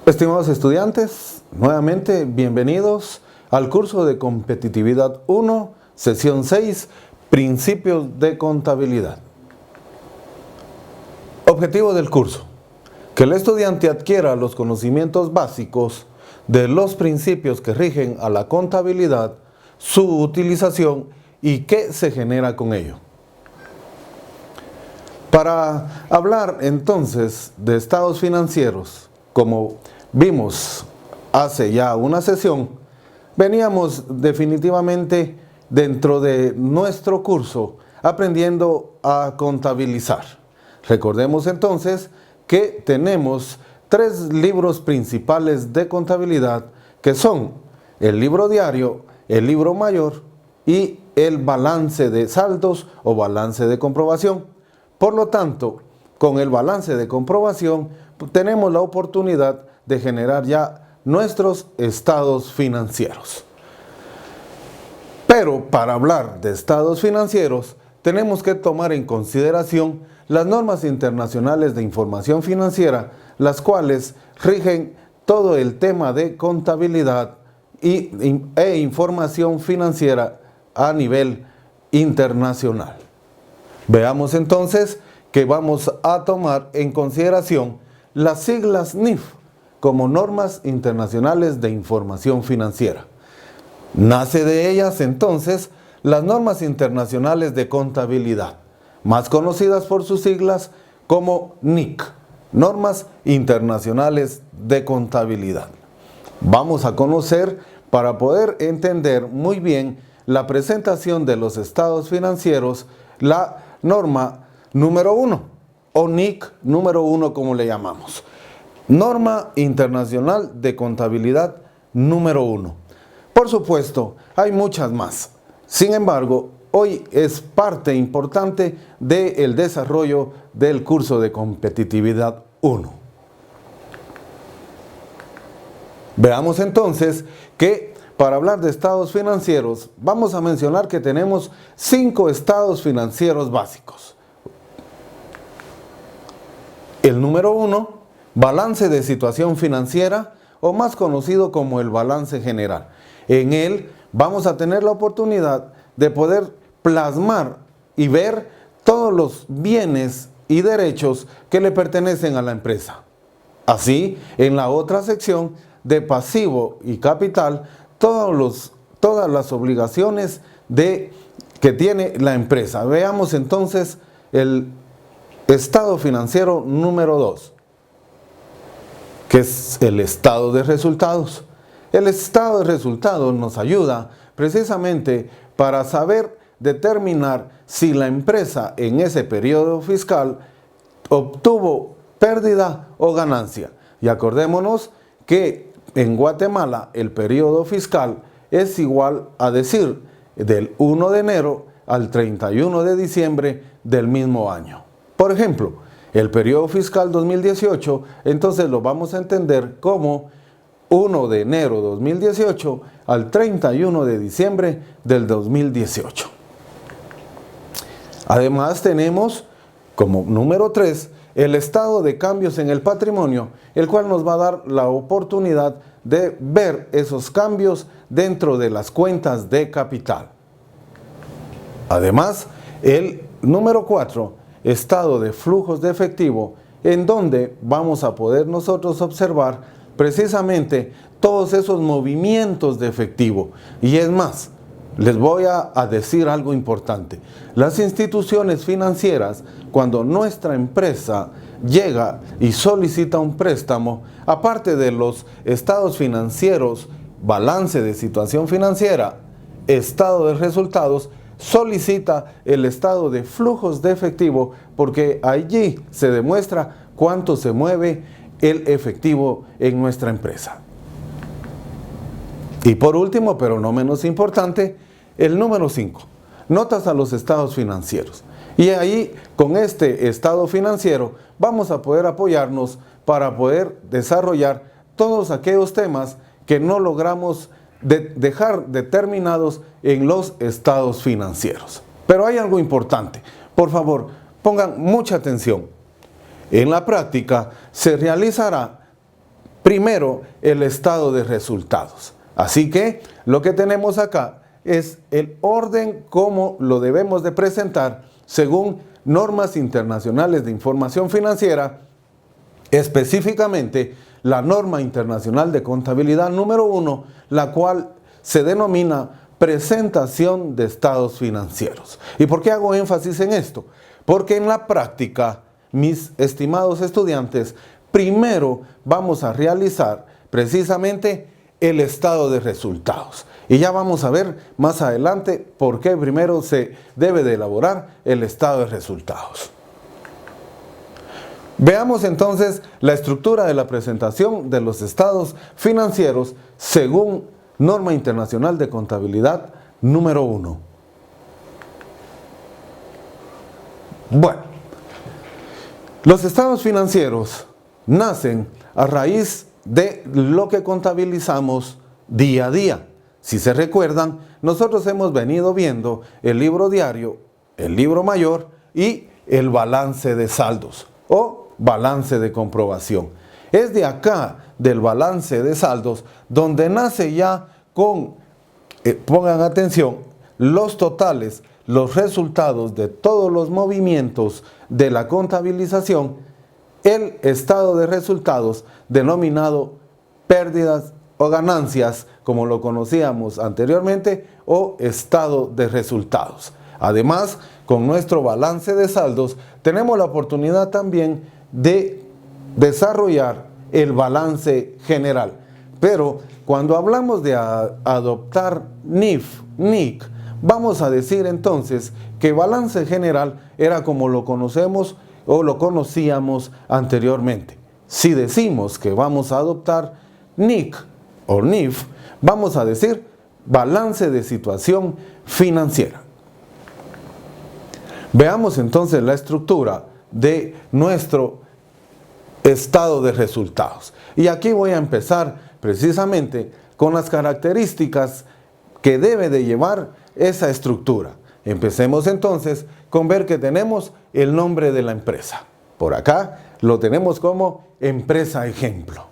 Estimados estudiantes, nuevamente bienvenidos al curso de Competitividad 1, sesión 6, Principios de Contabilidad. Objetivo del curso: que el estudiante adquiera los conocimientos básicos de los principios que rigen a la contabilidad, su utilización y qué se genera con ello. Para hablar entonces de estados financieros, como vimos hace ya una sesión, veníamos definitivamente dentro de nuestro curso aprendiendo a contabilizar. Recordemos entonces que tenemos tres libros principales de contabilidad, que son el libro diario, el libro mayor y el balance de saldos o balance de comprobación. Por lo tanto, con el balance de comprobación tenemos la oportunidad de generar ya nuestros estados financieros. Pero para hablar de estados financieros, tenemos que tomar en consideración las normas internacionales de información financiera, las cuales rigen todo el tema de contabilidad e información financiera a nivel internacional. Veamos entonces que vamos a tomar en consideración las siglas NIF como normas internacionales de información financiera. Nace de ellas entonces las normas internacionales de contabilidad, más conocidas por sus siglas como NIC, normas internacionales de contabilidad. Vamos a conocer, para poder entender muy bien la presentación de los estados financieros, la norma número 1, o NIC número 1 como le llamamos. Norma Internacional de Contabilidad número 1. Por supuesto, hay muchas más. Sin embargo, hoy es parte importante del desarrollo del curso de Competitividad 1. Veamos entonces que para hablar de estados financieros, vamos a mencionar que tenemos 5 estados financieros básicos. El número 1, balance de situación financiera, o más conocido como el balance general. En él vamos a tener la oportunidad de poder plasmar y ver todos los bienes y derechos que le pertenecen a la empresa. Así, en la otra sección de pasivo y capital, todas las obligaciones que tiene la empresa. Veamos entonces el estado financiero número 2, que es el estado de resultados. El estado de resultados nos ayuda precisamente para saber determinar si la empresa en ese periodo fiscal obtuvo pérdida o ganancia. Y acordémonos que en Guatemala el periodo fiscal es igual a decir del 1 de enero al 31 de diciembre del mismo año. Por ejemplo, el periodo fiscal 2018, entonces lo vamos a entender como 1 de enero 2018 al 31 de diciembre del 2018. Además tenemos como número 3 el estado de cambios en el patrimonio, el cual nos va a dar la oportunidad de ver esos cambios dentro de las cuentas de capital. Además, el número 4, estado de flujos de efectivo, en donde vamos a poder nosotros observar precisamente todos esos movimientos de efectivo. Y es más, les voy a decir algo importante. Las instituciones financieras, cuando nuestra empresa llega y solicita un préstamo, aparte de los estados financieros, balance de situación financiera, estado de resultados, solicita el estado de flujos de efectivo, porque allí se demuestra cuánto se mueve el efectivo en nuestra empresa. Y por último, pero no menos importante, el número 5, notas a los estados financieros. Y ahí, con este estado financiero, vamos a poder apoyarnos para poder desarrollar todos aquellos temas que no logramos dejar determinados en los estados financieros. Pero hay algo importante. Por favor, pongan mucha atención. En la práctica se realizará primero el estado de resultados. Así que lo que tenemos acá es el orden como lo debemos de presentar según normas internacionales de información financiera, específicamente la norma internacional de contabilidad número 1, la cual se denomina presentación de estados financieros. ¿Y por qué hago énfasis en esto? Porque en la práctica, mis estimados estudiantes, primero vamos a realizar precisamente el estado de resultados. Y ya vamos a ver más adelante por qué primero se debe de elaborar el estado de resultados. Veamos entonces la estructura de la presentación de los estados financieros según norma internacional de contabilidad número 1. Bueno, los estados financieros nacen a raíz de lo que contabilizamos día a día. Si se recuerdan, nosotros hemos venido viendo el libro diario, el libro mayor y el balance de saldos o balance de comprobación. Es de acá, del balance de saldos, donde nace ya con, pongan atención, los totales, los resultados de todos los movimientos de la contabilización, el estado de resultados denominado pérdidas o ganancias, como lo conocíamos anteriormente, o estado de resultados. Además, con nuestro balance de saldos, tenemos la oportunidad también de desarrollar el balance general. Pero cuando hablamos de adoptar NIF, NIC, vamos a decir entonces que balance general era como lo conocemos o lo conocíamos anteriormente. Si decimos que vamos a adoptar NIC o NIF, vamos a decir balance de situación financiera. Veamos entonces la estructura de nuestro estado de resultados. Y aquí voy a empezar precisamente con las características que debe de llevar esa estructura. Empecemos entonces con ver que tenemos el nombre de la empresa. Por acá lo tenemos como empresa ejemplo.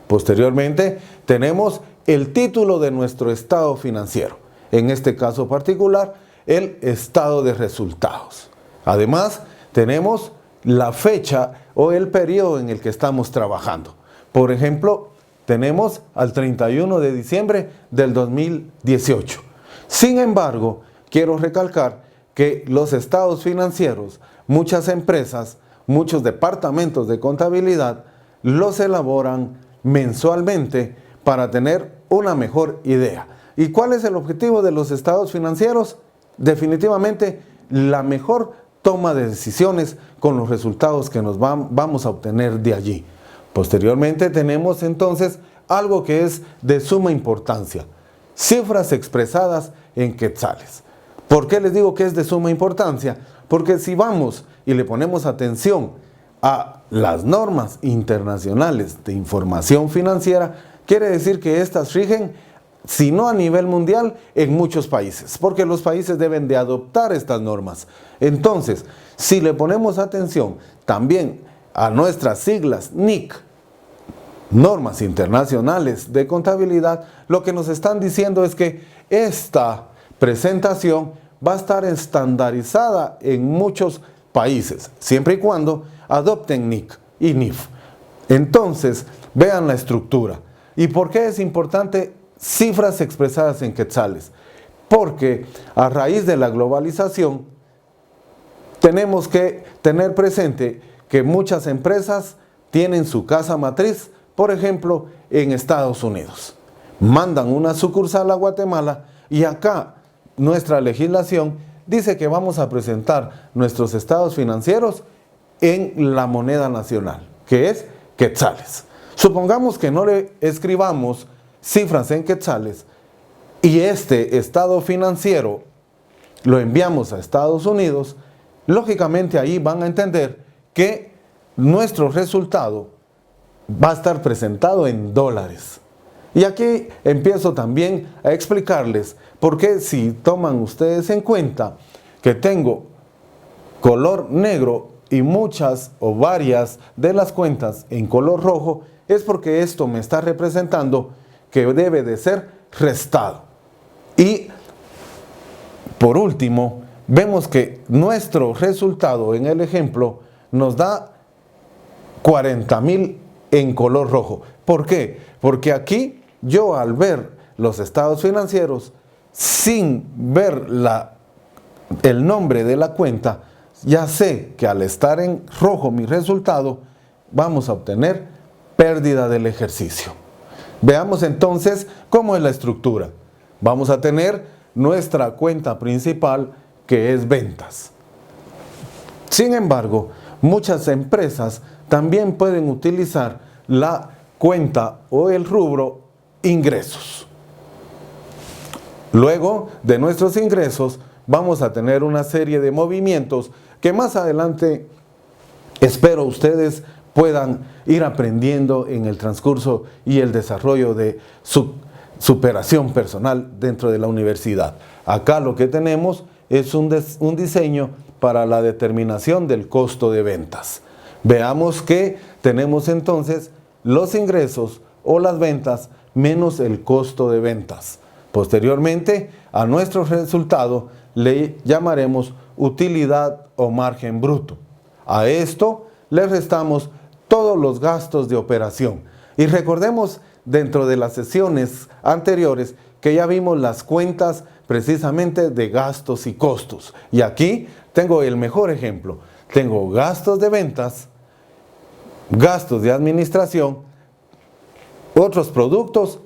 Posteriormente tenemos el título de nuestro estado financiero. En este caso particular, el estado de resultados. Además, tenemos la fecha o el periodo en el que estamos trabajando. Por ejemplo, tenemos al 31 de diciembre del 2018. Sin embargo, quiero recalcar que los estados financieros, muchas empresas, muchos departamentos de contabilidad, los elaboran mensualmente para tener una mejor idea. ¿Y cuál es el objetivo de los estados financieros? Definitivamente, la mejor toma de decisiones con los resultados que nos vamos a obtener de allí. Posteriormente tenemos entonces algo que es de suma importancia, cifras expresadas en quetzales. ¿Por qué les digo que es de suma importancia? Porque si vamos y le ponemos atención a las normas internacionales de información financiera, quiere decir que estas rigen, si no a nivel mundial, en muchos países, porque los países deben de adoptar estas normas. Entonces, si le ponemos atención también a nuestras siglas NIC, normas internacionales de contabilidad, lo que nos están diciendo es que esta presentación va a estar estandarizada en muchos países, siempre y cuando adopten NIC y NIF. Entonces, vean la estructura. ¿Y por qué es importante cifras expresadas en quetzales? Porque a raíz de la globalización tenemos que tener presente que muchas empresas tienen su casa matriz, por ejemplo, en Estados Unidos. Mandan una sucursal a Guatemala y acá nuestra legislación dice que vamos a presentar nuestros estados financieros en la moneda nacional, que es quetzales. Supongamos que no le escribamos cifras en quetzales y este estado financiero lo enviamos a Estados Unidos, lógicamente ahí van a entender que nuestro resultado va a estar presentado en dólares. Y aquí empiezo también a explicarles por qué, si toman ustedes en cuenta que tengo color negro y muchas o varias de las cuentas en color rojo, es porque esto me está representando que debe de ser restado. Y por último, vemos que nuestro resultado en el ejemplo nos da 40,000 en color rojo. ¿Por qué? Porque aquí yo, al ver los estados financieros sin ver el nombre de la cuenta, ya sé que al estar en rojo mi resultado, vamos a obtener pérdida del ejercicio. Veamos entonces cómo es la estructura. Vamos a tener nuestra cuenta principal, que es ventas. Sin embargo, muchas empresas también pueden utilizar la cuenta o el rubro ingresos. Luego de nuestros ingresos vamos a tener una serie de movimientos que más adelante espero ustedes puedan ir aprendiendo en el transcurso y el desarrollo de su superación personal dentro de la universidad. Acá lo que tenemos es un diseño para la determinación del costo de ventas. Veamos que tenemos entonces los ingresos o las ventas menos el costo de ventas. Posteriormente, a nuestro resultado le llamaremos utilidad o margen bruto. A esto le restamos todos los gastos de operación. Y recordemos dentro de las sesiones anteriores que ya vimos las cuentas precisamente de gastos y costos. Y aquí tengo el mejor ejemplo. Tengo gastos de ventas, gastos de administración, otros productos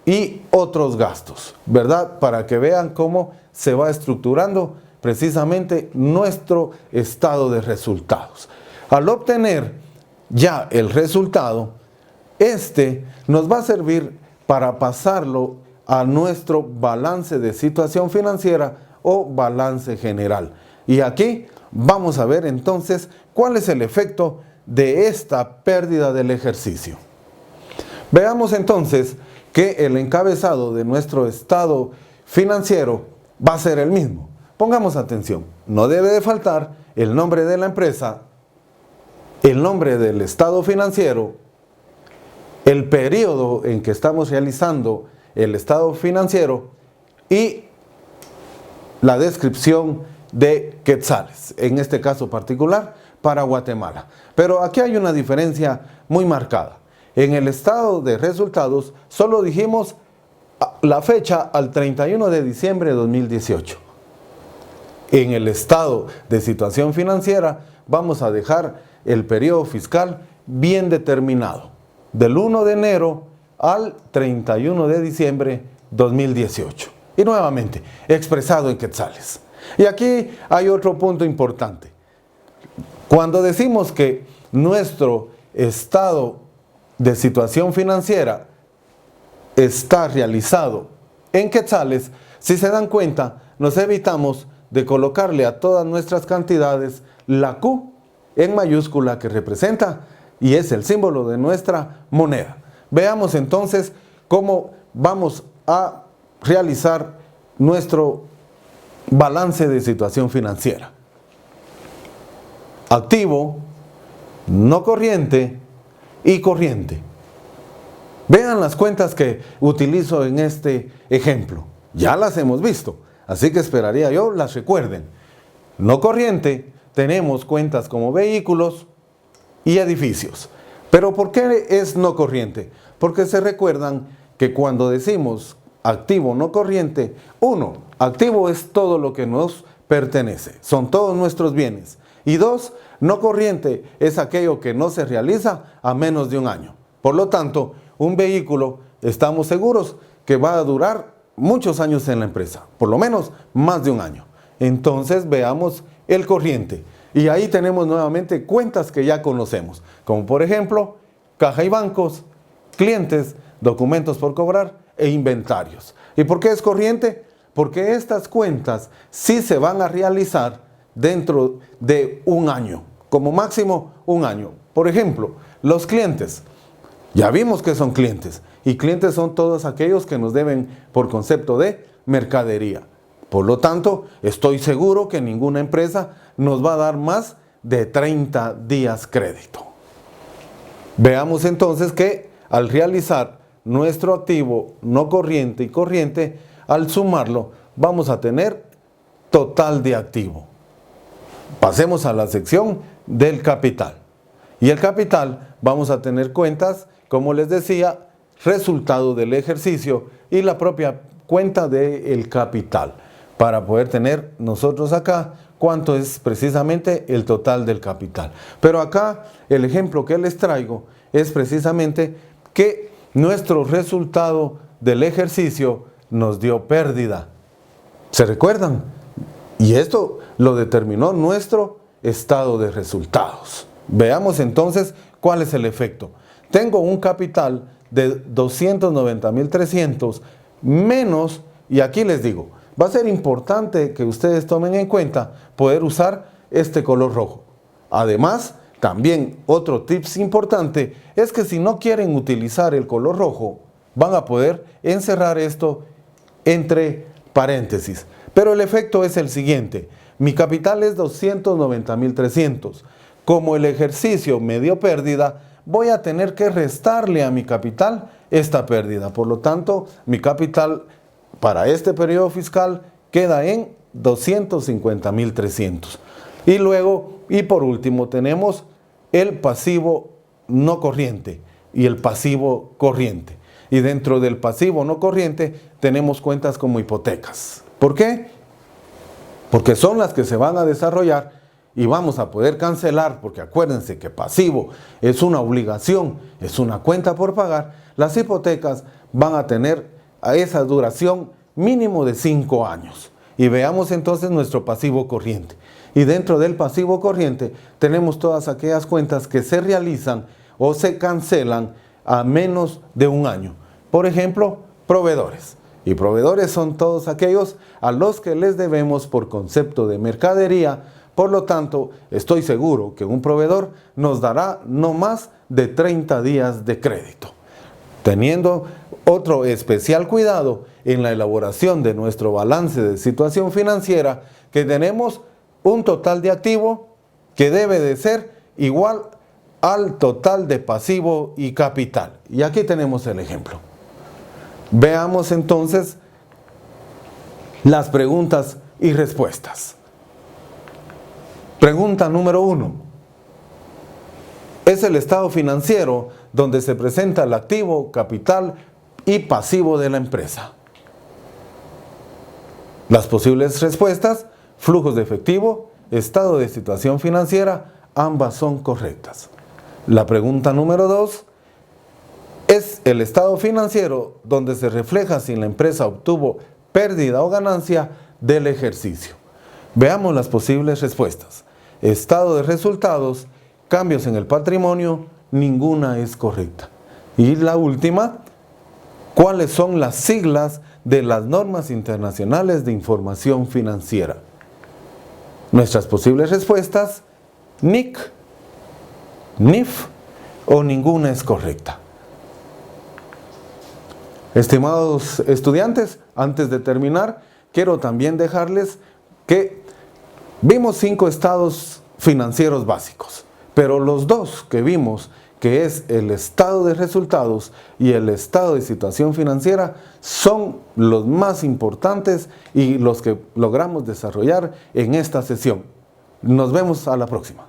y otros gastos, ¿verdad? Para que vean cómo se va estructurando precisamente nuestro estado de resultados. Al obtener ya el resultado, este nos va a servir para pasarlo a nuestro balance de situación financiera o balance general. Y aquí vamos a ver entonces cuál es el efecto de esta pérdida del ejercicio. Veamos entonces que el encabezado de nuestro estado financiero va a ser el mismo. Pongamos atención, no debe de faltar el nombre de la empresa, el nombre del estado financiero, el periodo en que estamos realizando el estado financiero y la descripción de quetzales, en este caso particular para Guatemala. Pero aquí hay una diferencia muy marcada. En el estado de resultados solo dijimos la fecha al 31 de diciembre de 2018. En el estado de situación financiera vamos a dejar el periodo fiscal bien determinado, del 1 de enero al 31 de diciembre 2018. Y nuevamente, expresado en quetzales. Y aquí hay otro punto importante. Cuando decimos que nuestro estado de situación financiera está realizado en quetzales, si se dan cuenta, nos evitamos de colocarle a todas nuestras cantidades la Q en mayúscula que representa y es el símbolo de nuestra moneda. Veamos entonces cómo vamos a realizar nuestro balance de situación financiera. Activo, no corriente y corriente. Vean las cuentas que utilizo en este ejemplo. Ya las hemos visto, así que esperaría yo las recuerden. No corriente, tenemos cuentas como vehículos y edificios. Pero ¿por qué es no corriente? Porque se recuerdan que cuando decimos activo no corriente, uno, activo es todo lo que nos pertenece, son todos nuestros bienes. Y dos, no corriente es aquello que no se realiza a menos de un año. Por lo tanto, un vehículo estamos seguros que va a durar muchos años en la empresa, por lo menos más de un año. Entonces veamos el corriente. Y ahí tenemos nuevamente cuentas que ya conocemos, como por ejemplo, caja y bancos, clientes, documentos por cobrar e inventarios. ¿Y por qué es corriente? Porque estas cuentas sí se van a realizar dentro de un año, como máximo un año. Por ejemplo, los clientes. Ya vimos que son clientes, y clientes son todos aquellos que nos deben por concepto de mercadería. Por lo tanto, estoy seguro que ninguna empresa nos va a dar más de 30 días crédito. Veamos entonces que al realizar nuestro activo no corriente y corriente, al sumarlo, vamos a tener total de activo. Pasemos a la sección del capital. Y el capital vamos a tener cuentas, como les decía, resultado del ejercicio y la propia cuenta del capital, para poder tener nosotros acá cuánto es precisamente el total del capital. Pero acá el ejemplo que les traigo es precisamente que nuestro resultado del ejercicio nos dio pérdida. ¿Se recuerdan? Y esto lo determinó nuestro estado de resultados. Veamos entonces cuál es el efecto. Tengo un capital de 290.300 menos, y aquí les digo, va a ser importante que ustedes tomen en cuenta poder usar este color rojo. Además, también otro tips importante es que si no quieren utilizar el color rojo, van a poder encerrar esto entre paréntesis. Pero el efecto es el siguiente: mi capital es 290.300. Como el ejercicio me dio pérdida, voy a tener que restarle a mi capital esta pérdida. Por lo tanto, mi capital para este periodo fiscal queda en 250.300. Y luego, y por último, tenemos el pasivo no corriente y el pasivo corriente. Y dentro del pasivo no corriente tenemos cuentas como hipotecas. ¿Por qué? Porque son las que se van a desarrollar y vamos a poder cancelar, porque acuérdense que pasivo es una obligación, es una cuenta por pagar. Las hipotecas van a tener a esa duración mínimo de 5 años. Y veamos entonces nuestro pasivo corriente. Y dentro del pasivo corriente tenemos todas aquellas cuentas que se realizan o se cancelan a menos de un año. Por ejemplo, proveedores. Y proveedores son todos aquellos a los que les debemos por concepto de mercadería. Por lo tanto, estoy seguro que un proveedor nos dará no más de 30 días de crédito. Teniendo otro especial cuidado en la elaboración de nuestro balance de situación financiera, que tenemos un total de activo que debe de ser igual al total de pasivo y capital. Y aquí tenemos el ejemplo. Veamos entonces las preguntas y respuestas. Pregunta número 1. Es el estado financiero donde se presenta el activo, capital y pasivo de la empresa. Las posibles respuestas: flujos de efectivo, estado de situación financiera, ambas son correctas. La pregunta número 2. Es el estado financiero donde se refleja si la empresa obtuvo pérdida o ganancia del ejercicio. Veamos las posibles respuestas. Estado de resultados, cambios en el patrimonio, ninguna es correcta. Y la última, ¿cuáles son las siglas de las normas internacionales de información financiera? Nuestras posibles respuestas: NIC, NIF o ninguna es correcta. Estimados estudiantes, antes de terminar, quiero también dejarles que vimos 5 estados financieros básicos, pero los 2 que vimos, que es el estado de resultados y el estado de situación financiera, son los más importantes y los que logramos desarrollar en esta sesión. Nos vemos a la próxima.